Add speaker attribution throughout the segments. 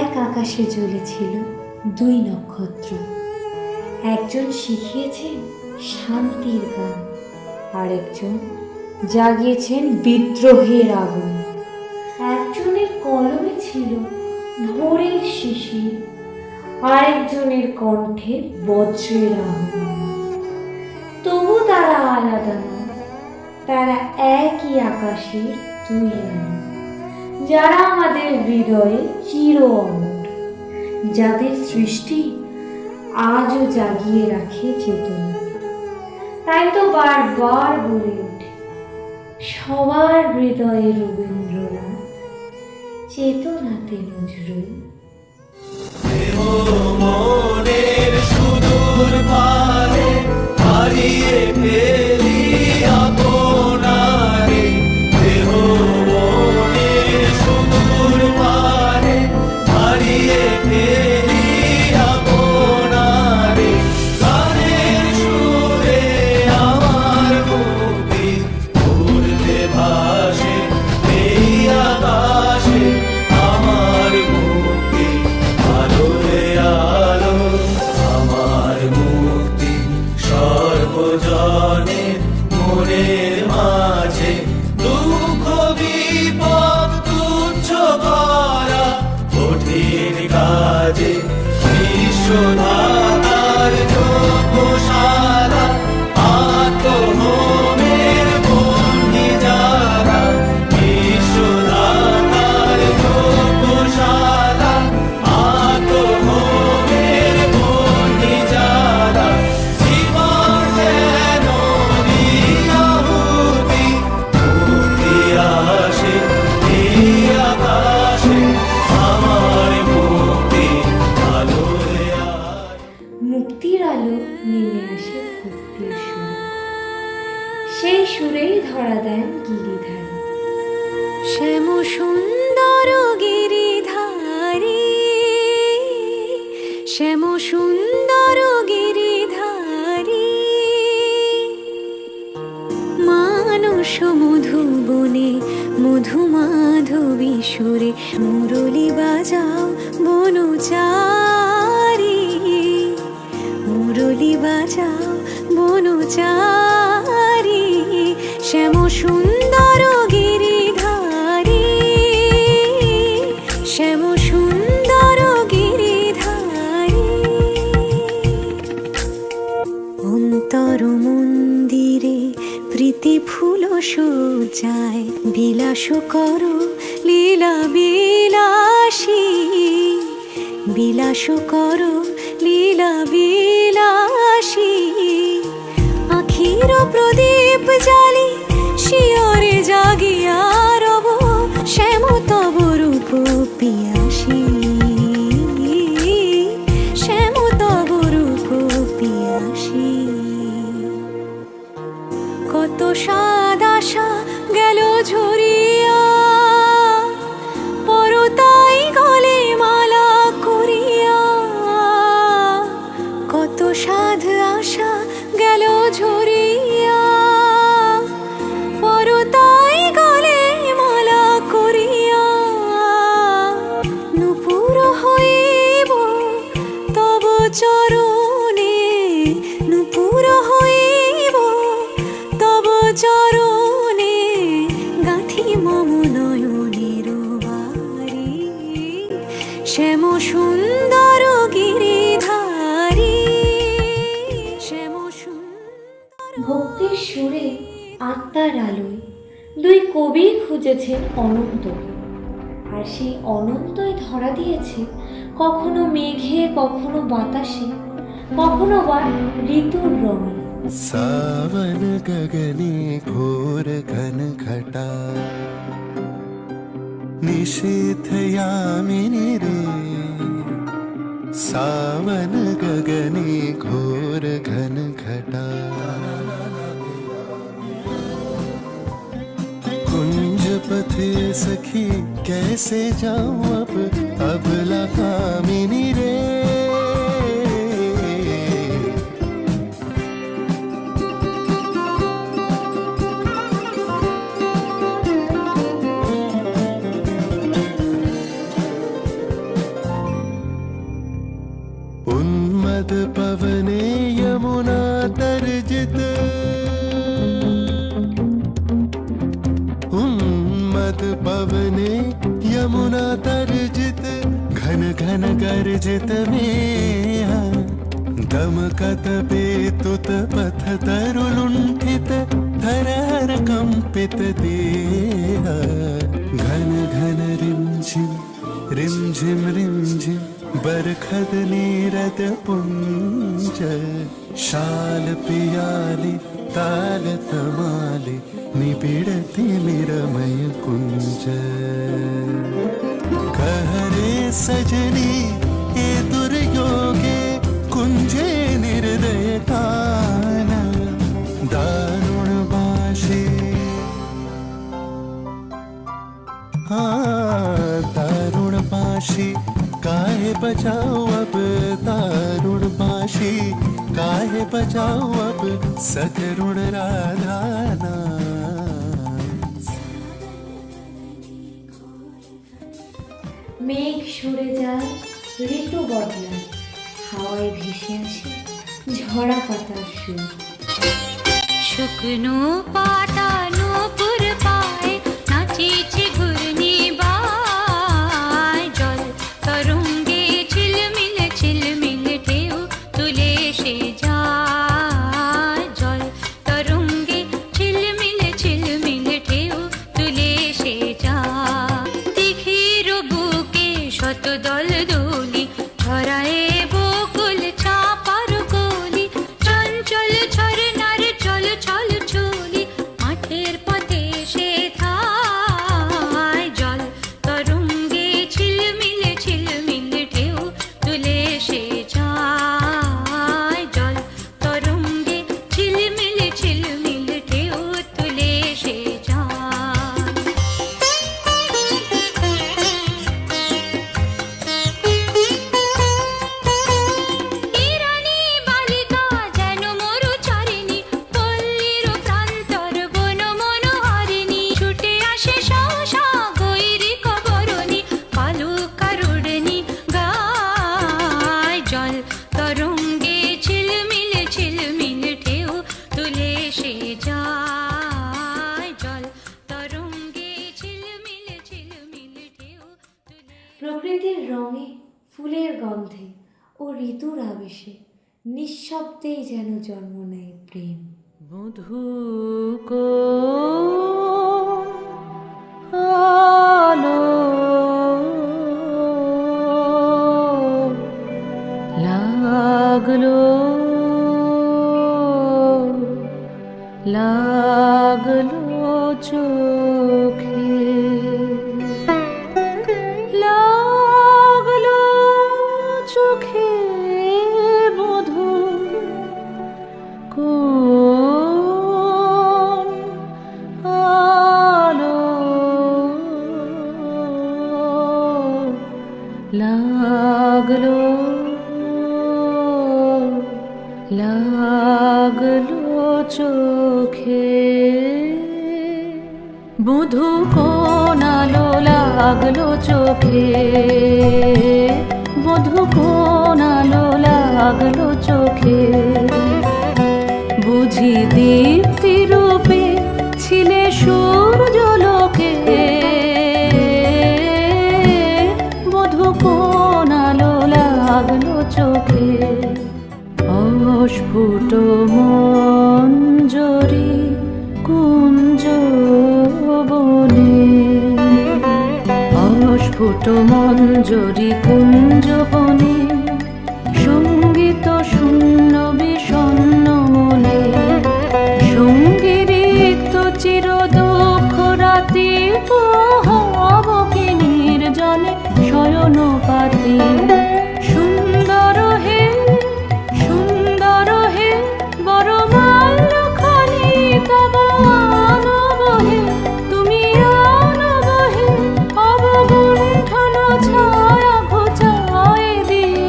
Speaker 1: এক আকাশে জ্বলেছিল দুই নক্ষত্র। একজন শিখিয়েছেন শান্তির গান, আরেকজন জাগিয়েছেন বিদ্রোহের আগুন। একজনের কলমে ছিল ভোরের শিশির, আরেকজনের কণ্ঠে বজ্রের আহ্বান। তবু তারা আলাদা নয়, তারা একই আকাশের দুই আলো, যারা আমাদের হৃদয়ে চির অমর, যাদের সৃষ্টি আজও জাগিয়ে রাখে চেতনা। তাই তো বারবার বলে ওঠে, সবার হৃদয়ে রবীন্দ্রনাথ, চেতনাতে নজরুল।
Speaker 2: মনের সুদূর পারে হারিয়ে ফেলি আপনারে, দেহ মনের সুদূর পারে হারিয়ে ফেলি আপনারে। গানের সুরে আমার মুক্তি উড়তে ভাসে এই আকাশে, আমার মুক্তি আলোরে আলো, আমার মুক্তি সর্বজনের মনের মাঝে। দুঃখ বিপদ তুচ্ছ করা কঠিন কাজে, বিশ্বধাতার যোগশালা আত্মহোমের বন্দি যারা, বিশ্বধাতার যোগশালা আত্মহোমের বন্দি যারা। জীবন যেন নিয়াহুতি, মুক্তি আসে এই আকাশে, আমার মুক্তি আলোরে আলো।
Speaker 1: মুক্তির আলো নেমে আসে ভক্তির সুরে, সেই সুরেই ধরা দেন গিরিধারী।
Speaker 3: শ্যাম সুন্দর গিরিধারী, শ্যাম সুন্দর গিরিধারী, মানস মধুবনে মধু মাধবী সুরে মুরলী বাজাও বনচারী, মুরলী বাজাও বনচারী। শ্যাম সুন্দর গিরিধারী, শ্যাম সুন্দর গিরিধারী। অন্তর মন্দিরে প্রীতি ফুল সজ্জায় বিলাস করো লীলা বিলাসী, বিলাস করো লীলা বিলাসী। আখির প্রদীপ জালি শিয়রে জাগিয়া রব, শ্যাম তব রূপ পিয়াসী, শ্যাম তব রূপ পিয়াসী। কত স্বাদ আশা গেল ঝরিয়া, পরতাই গলে মালা করিয়া। কত স্বাদ আশা গেল ঝরিয়া, পরতাই গলে মালা করিয়া। নূপুর হইব তব চরণে, নূপুর হইব তব চরণে, গাঁথি মম নয়নের বাড়ি। শ্যাম সুন্দর গিরিধারী, শ্যাম সুন্দর।
Speaker 1: ভক্তির সুরে আত্মার আলোয় দুই কবি খুঁজেছেন অনন্তকে, আর সেই অনন্তই ধরা দিয়েছে কখনো মেঘে, কখনো বাতাসে, কখনো বা ঋতুর রঙে।
Speaker 4: सावन गगने घोर घन घटा, निशीथ यामिनी रे। सावन गगने घोर घन घटा, कुंज पथे सखी कैसे जाऊं अब, अबला कामिनी रे। उन्मद पवने यमुना तर्जित, उन्मद पवने यमुना तर्जित, घन घन गर्जित में दमकत पेतुत पथ तरुलुण्ठित धरहर कंपित देह, घन घन रिमझिम रिमझिम रिमझिम बरखद नीरद पुंज, शाल पियाली ताल तमाली निबिड़ति निरमय कुंज, कहरे सजनी ए दुर्योगे कुंजे निर्दय कान, दारुण बाशे दारुण बाशी काहे बजाओ अब, दारुण बाशी काहे बजाओ अब, सकरुण राधा नाम।
Speaker 1: মেঘ সরে যায়, ঋতু বদলায়, হাওয়ায় ভেসে আসে ঝরা পাতার সুর।
Speaker 3: শুকনো পাতা নূপুর পায়ে নাচিছে ঘূর্ণি বায়, জল তরঙ্গে ঝিলমিল ঝিলমিল ঢেউ তুলে সে যায়, জল তরঙ্গে ঝিলমিল ঝিলমিল ঢেউ তুলে সে যায়। দিঘির বুকে শত দল দোলি ছড়ায়ে বকুল চাপার কলি, চঞ্চল ঝরনার চল চল চলি, মাঠের পথে সে থায়, জল তরঙ্গে ঝিলমিল ঝিলমিল ঢেউ তুলে সে যায়, জল তরঙ্গে ঝিলমিল ঝিলমিল ঢেউ তুলে সে যায়। ইরানী বালিকা যেন মরুচারিণী, পল্লীর প্রান্তর বন মনোহারিণী, ছুটে আসে সহসা গৈরিক বরণী, পালুকারুড়নি গায়, জল তরঙ্গে ঝিলমিল ঝিলমিল ঢেউ তুলে সে যায়, জল তরঙ্গে ঝিলমিল ঝিলমিল ঢেউ তুলে।
Speaker 1: প্রকৃতির রঙে, ফুলের গন্ধে ও ঋতুর আবেশে নিঃশব্দেই যেন জন্ম নেয় প্রেম।
Speaker 3: মধুক আলো লাগলো লাগলো চোখে, লাগলো চোখে মধু কোন আলো লাগলো লাগলো চোখে, মধু কোন আলো লাগলো চোখে, মধু কোন আলো লাগলো চোখে, বুঝি দীপ্তি রূপে ছিলে সূর্যলোকে, মধু কোন আলো লাগলো চোখে, অস্ফুট মঞ্জরি কুঞ্জ বনে, অস্ফুট মঞ্জরি কুঞ্জ বনে, সঙ্গীত শূন্য বিষণ্ণ মনে, সঙ্গীরিক্ত চির দুঃখ রাতি হবকে নির্জনে শয়ন পাতি, সুন্দর হে বড় মাল্যখানি তব আনব হে, তুমি আনব হে অবগুণ্ঠন ছায়া ঘোচায় দিয়ে,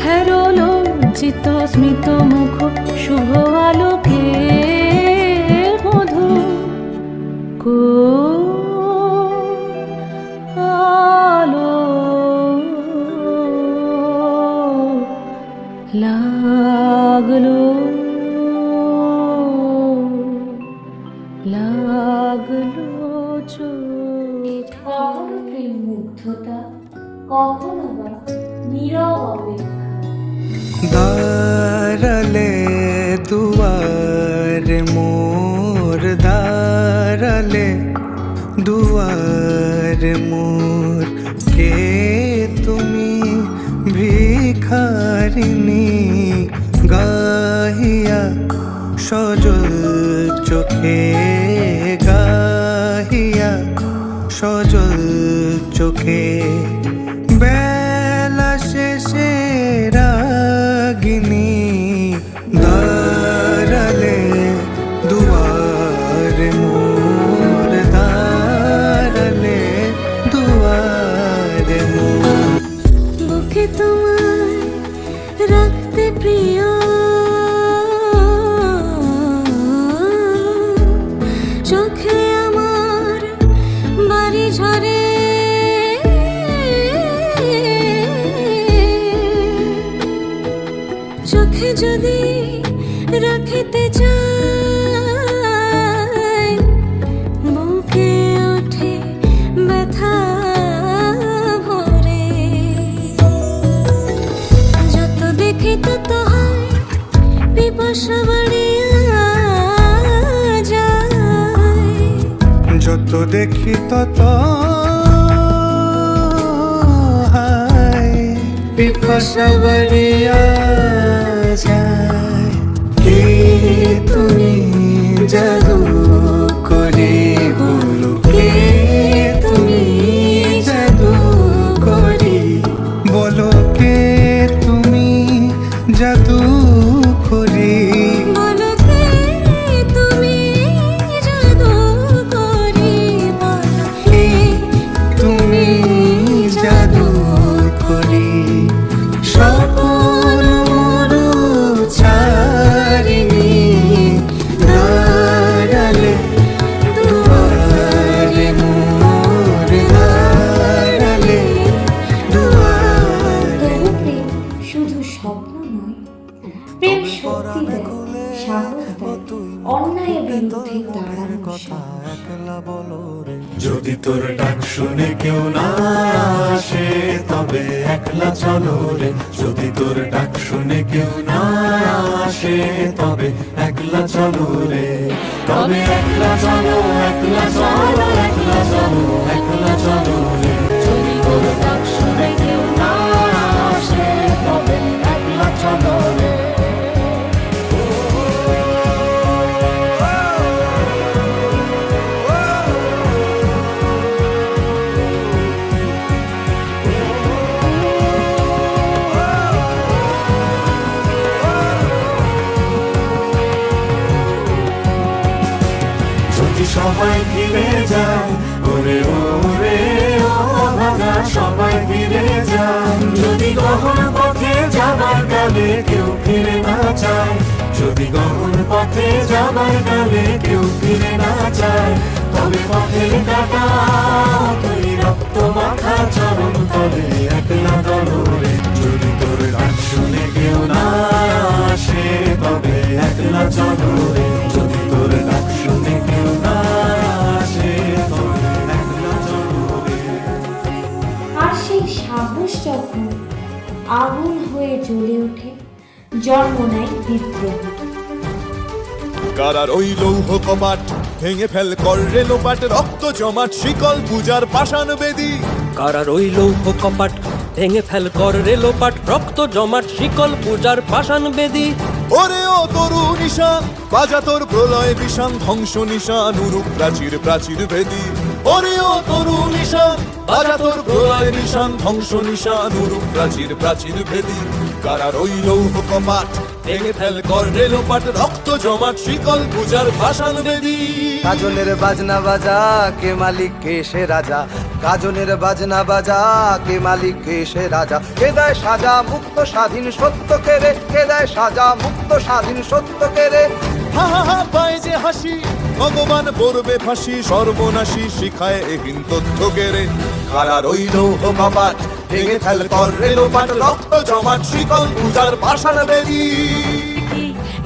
Speaker 3: হেরো লজ্জিত স্মিত মুখ শুভ আলোকে, মধু কোন আলো
Speaker 1: মুগ্ধতা, কখনো বা নীরব অপেক্ষা।
Speaker 5: দাঁড়ালে দুয়ারে মোর, দাঁড়ালে দুয়ারে মোর, কে তুমি ভিখারিণী গাহিয়া সজল চোখে, গাহিয়া সজল চোখে, বেলা শেষে রাগিনী দাঁড়ালে দুয়ারে মোর, দাঁড়ালে দুয়ারে মোর।
Speaker 3: বুকে তোমায় রাখতে প্রিয়, চোখে আমার বাড়ি ঝরে, চোখে যদি রাখিতে চাই, বুকে ওঠে ব্যথা ভরে। যত দেখি তত হয় পিপাসা বাড়িয়া যায়,
Speaker 5: যত দেখি তত হায় পিপাসা বাড়িয়া যায়। কে তুমি জাদু করে বলো, কে তুমি জাদু করে বলো, কে তুমি জাদু করে
Speaker 3: বলো কে তুমি জাদু করি, বলো কে
Speaker 5: তুমি জাদু করি। সকল মরু ছাড়িনি দাঁড়ালে দুয়ারে মোর, দাঁড়ালে দুয়ারে।
Speaker 1: তবু প্রেম শুধু স্বপ্ন নয়, প্রেম শক্তি দেয়, সাহস দেয়, অন্যায়ের বিরুদ্ধে দাঁড়ানোর সাহস।
Speaker 2: যদি তোর ডাক শুনে কেউ না আসে তবে একলা চলো রে, যদি তোর ডাক শুনে কেউ না আসে তবে একলা চলো রে, তবে একলা চলো, একলা চলো, একলা চলো, একলা চলো রে, যদি তোর ডাক শুনে কেউ না আসে তবে একলা চলো রে। যদি সবাই ফিরে যায় ওরে ওরে ও ভাগা, সবাই ফিরে যায়, যদি গহন পথে যাবার কালে কেউ ফিরে না চায়, যদি গহন পথে যাবার কালে কেউ ফিরে না চায়, তবে পথের কাটা তুই রক্ত মাখা চরণ তবে একলা দলরে, যদি তোর ডাক শুনে কেউ না আসে তবে একলা চলো রে, যদি তোর ডাক শুনে কেউ না আসে তবে একলা চলো রে।
Speaker 1: আর সেই সাহস যখন আগুন হয়ে জ্বলে ওঠে, জন্ম নেয় বিদ্রোহ।
Speaker 6: কারার ওই লৌহ কপাট ভেঙে ফেল কর রে লোপাট, রক্ত জমাট শিকল পূজার পাষাণ বেদী।
Speaker 7: কারার ওই লৌহ কপাট ভেঙে ফেল কর রে লোপাট, রক্ত জমাট শিকল পূজার পাষাণ বেদী।
Speaker 6: ওরে ও তরু নিশান বাজা তোর প্রলয় বিষান, ধ্বংস নিশান উরুপ প্রাচীর প্রাচীর ভেদী। ওরে ও তরু নিশান বাজা তোর প্রলয় নিশান, ধ্বংস নিশান উরুপ প্রাচীর প্রাচীর ভেদী। কারার ওই লৌহ কপাট ভেঙে ফেল কর রে লোপাট, রক্ত জমাট শিকল পূজার পাষাণ বেদী।
Speaker 5: কাজলের বাজনা বাজা কে মালিক কে সে রাজা, কাজলের বাজনা বাজা কে মালিক কে সে রাজা, কে দেয় সাজা মুক্ত স্বাধীন সত্য কে রে, কে দেয় সাজা মুক্ত স্বাধীন সত্য কে রে।
Speaker 6: হা হা হা পায় যে হাসি ভগবান পড়বে ফাঁসি, সর্বনাশী শিখায় এহীন তথ্য কেড়ে। কারার ওই লৌহ কপাট ভেঙে ফেল কর রে লোপাট, রক্ত জমাট শিকল পূজার পাষাণ বেদী।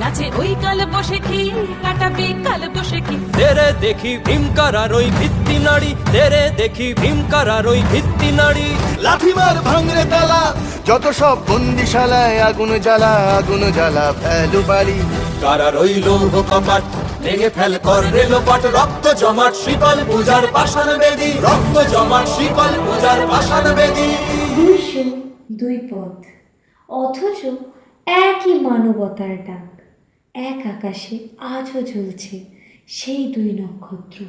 Speaker 3: নাচে ওই কাল বসে কি কাটাবে কাল বসে কি
Speaker 7: তেরে দেখি ভীমকারার ওই ভিত্তি নাড়ি, তেরে দেখি ভীমকারার ওই ভিত্তি নাড়ি।
Speaker 6: লাঠিমার ভাঙরে তালা,
Speaker 5: যত সব বন্দিশালায় আগুন জ্বালা ফেলু বাড়ি।
Speaker 6: কারা রইল কপাট, ভেঙে ফেল কর রে লোপাট, রক্ত জমাট শিকল পূজার পাষাণ বেদী, রক্ত জমাট শিকল পূজার পাষাণ বেদী।
Speaker 1: 200 দুই পথ, অথচ একই মানবতার ডাক। এক আকাশে আজও জ্বলছে সেই দুই নক্ষত্র।